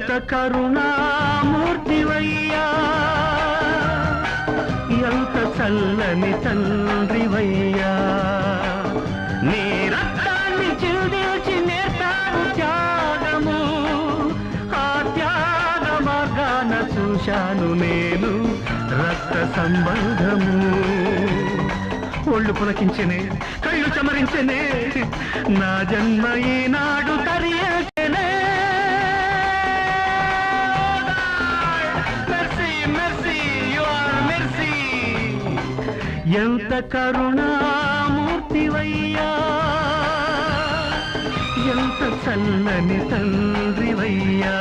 ఎంత కరుణామూర్తివయ్యా ఎంత చల్లని తండ్రివయ్యా నీ రక్తాన్ని చిల్దిల్చి నేర్పావు త్యాగము ఆ త్యాగ మార్గాన చూశాను నేను రక్త సంబంధము ఒళ్ళు పులకించనే కళ్ళు చమరించనే నా జన్మ ఈనాడు తరియనే ఎంత కరుణామూర్తివయ్యా ఎంత చల్లని తండ్రివయ్యా